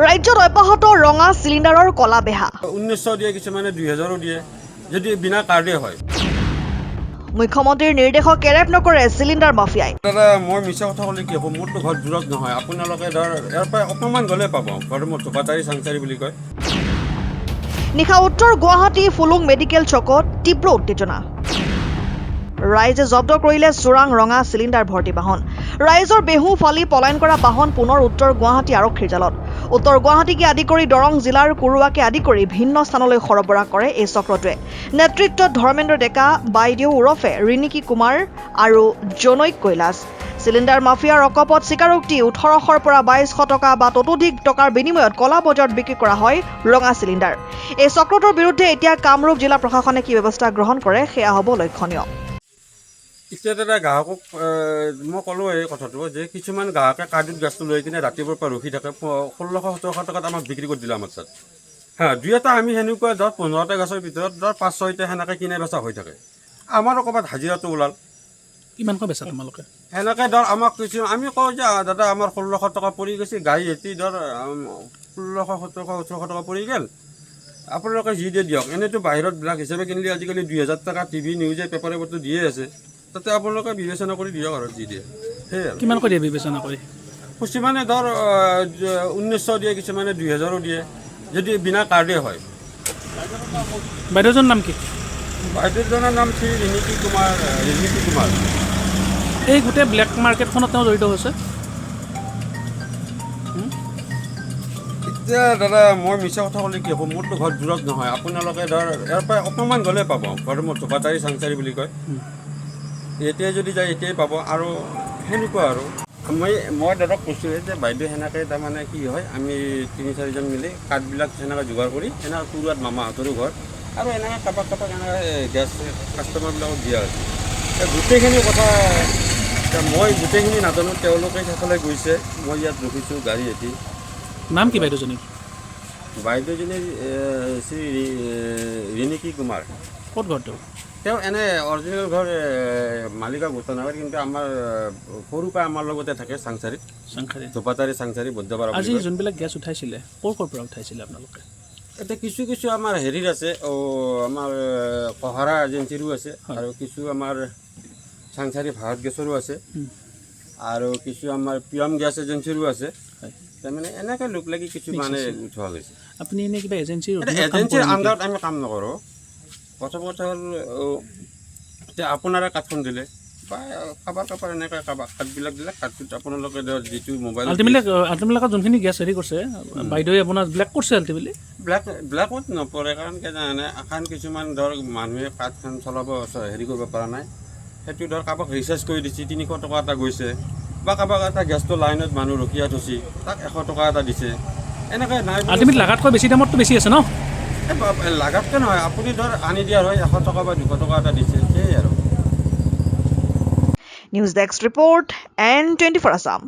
ৰাজ্যত অব্যাহত ৰঙা চিলিণ্ডাৰৰ কলা বেহা 1900 দিয়ে কিছুমানে 2000 দিয়ে যদি বিনা কাৰ্ডে হয়। মুখ্যমন্ত্ৰীৰ নিৰ্দেশক কেৰেপ নকৰে চিলিণ্ডাৰ মাফিয়াই। দাদা মই মিছা কথা ক'লে কি হ'ব, মোৰতো ঘৰত দূৰত নহয়, আপোনালোকে ধৰ ইয়াৰ পৰা অকণমান গ'লে পাব, ঘৰ মোৰ থোপাতাৰী চাংচাৰী বুলি কয়। নিশা উত্তৰ গুৱাহাটী ফুলুং মেডিকেল চকত তীব্ৰ উত্তেজনা। ৰাইজে জব্দ কৰিলে চোৰাং ৰঙা চিলিণ্ডাৰ ভৰ্তি বাহন। ৰাইজৰ বেহু ফালি পলায়ন কৰা বাহন পুনৰ উত্তৰ গুৱাহাটী আৰক্ষীৰ জালত। উত্তৰ গুৱাহাটীকে আদি কৰি দৰং জিলাৰ কুৰুৱাকে আদি কৰি ভিন্ন স্থানলৈ সৰবৰাহ কৰে এই চক্ৰটোৱে। নেতৃত্বত ধৰ্মেন্দ্ৰ ডেকা, বাইদেউ ওৰফে ৰিণিকী কুমাৰ আৰু জনৈক কৈলাশ। চিলিণ্ডাৰ মাফিয়াৰ অকপত স্বীকাৰোক্তি 1800 পৰা 2200 টকা বা ততোধিক টকাৰ বিনিময়ত কলা বজাৰত বিক্ৰী কৰা হয় ৰঙা চিলিণ্ডাৰ। এই চক্ৰটোৰ বিৰুদ্ধে এতিয়া কামৰূপ জিলা প্ৰশাসনে কি ব্যৱস্থা গ্ৰহণ কৰে সেয়া হ'ব লক্ষণীয়। এতিয়া দাদা গ্ৰাহকক মই ক'লোঁ এই কথাটো যে কিছুমান গ্ৰাহকে কাৰ্ডত গেছটো লৈ কিনে ৰাতিপুৱাৰ পৰা ৰখি থাকে, 1600-1700 টকাত আমাক বিক্ৰী কৰি দিলে আমাৰ তাত। দুই এটা আমি সেনেকুৱা ধৰ 15টা গেছৰ ভিতৰত ধৰ 5-6টা সেনেকৈ কিনা বেচা হৈ থাকে। আমাৰো ক'ৰবাত হাজিৰাটো ওলাল। কিমানকৈ বেচা তোমালোকে? সেনেকৈ ধৰ আমাক কিছু আমি কওঁ যে দাদা আমাৰ 1600 টকা পৰি গৈছে, গাড়ী এটি ধৰ 1600-1700-1800 টকা পৰি গ'ল, আপোনালোকে যি দিয়ে দিয়ক। এনেইতো বাহিৰত ব্লাক হিচাপে কিনিলে আজিকালি 2000 টকা টিভি নিউজে পেপাৰে পত্ৰ দিয়ে আছে, তাতে আপোনালোকে বিবেচনা কৰি দিয়ক আৰু যি দিয়ে সেয়াই আৰু। কিমানকৈ দিয়ে বিবেচনা কৰি? কিছুমানে ধৰ 1900 দিয়ে, কিছুমানে 2000 দিয়ে যদি বিনা কাৰ্ডে হয়। বাইদেউজনৰ নাম কি? বাইদেউজনৰ নাম শ্ৰী ৰিণিকী কুমাৰ। এই গোটেই ব্লেক মাৰ্কেটখনত তেওঁ জড়িত হৈছে? এতিয়া দাদা মই মিছা কথা ক'লে কি হ'ব, মোৰতো ঘৰত দূৰত নহয়, আপোনালোকে ধৰ ইয়াৰ পৰা অকণমান গ'লে পাব, ঘৰ মোৰ থোপাতাৰী চাংচাৰী বুলি কয়। এতিয়াই যদি যায় এতিয়াই পাব। আৰু সেনেকুৱা আৰু মই দাদাক কৈছোঁৱে যে বাইদেউ সেনেকৈ তাৰমানে কি হয়, আমি 3-4জন মিলি কাৰ্ডবিলাক সেনেকৈ যোগাৰ কৰি সেনেকৈ কুৰুৱাত মামাহঁতৰো ঘৰ আৰু এনেকৈ কাৰোবাক এনেকৈ গেছ কাষ্টমাৰবিলাকক দিয়া হৈছে। গোটেইখিনি কথা মই গোটেইখিনি নাজানো, তেওঁলোকে সেইফালে গৈছে, মই ইয়াত ৰখিছোঁ গাড়ী এটি। নাম কি বাইদেউজনী? বাইদেউজনী শ্ৰী ৰিণিকী কুমাৰ। ক'ত ঘৰ তেওঁ? তেওঁ এনে অৰিজিনেল ঘৰ মালিগাঁও গোটানগৰ, কিন্তু আমাৰ সৰুৰ পৰা আমাৰ লগতে থাকে চাংচাৰীত, থোপাতাৰী চাংচাৰী বুদ্ধবাৰ। আজি যোনবিলাক গেছ উঠাইছিলে ক'ৰ পৰা উঠাইছিলে আপোনালোকে? এতিয়া কিছু আমাৰ হেৰিৰ আছে, আমাৰ কহাৰা এজেঞ্চিৰো আছে, আৰু কিছু আমাৰ চাংচাৰী ভাৰত গেছৰো আছে, আৰু কিছু আমাৰ পিএম গেছ এজেঞ্চিৰো আছে। তাৰমানে এনেকৈ লোক লাগি কিছু মানে উঠোৱা গৈছে। আপুনি এনেই কিবা এজেঞ্চিৰ আণ্ডাৰত আমি কাম নকৰোঁ। প্ৰথম কথা হ'ল এতিয়া আপোনাৰে কাৰ্ডখন দিলে বা কাৰোবাৰ এনেকৈ কাৰ্ডবিলাক দিলে, কাৰ্ডটোত আপোনালোকে যিটো মোবাইল আল্টিমেটলি যোনখিনি গেছ হেৰি কৰিছে বাইদেৱে আপোনাৰ ব্লেক কৰিছে। আল্টিমেটলি ব্লেকত নপৰে, কাৰণ কি জানে এখন কিছুমান ধৰ মানুহে কাৰ্ডখন চলাব হেৰি কৰিব পৰা নাই, সেইটো ধৰ কাৰোবাক ৰিচাৰ্জ কৰি দিছে 300 টকা এটা গৈছে, বা কাৰোবাক এটা গেছটো লাইনত মানুহ ৰখিয়া থৈছে তাক 100 টকা এটা দিছে, এনেকৈ নাই। আল্টিমেটলি লাগাতকৈ বেছি দামততো বেছি আছে ন? লাগাতকৈ নহয়, আপুনি ধৰ আনি দিয়াৰ হয় 100 টকা বা 200 টকা এটা দিছে, সেয়াই আৰু। News desk report N24 Assam.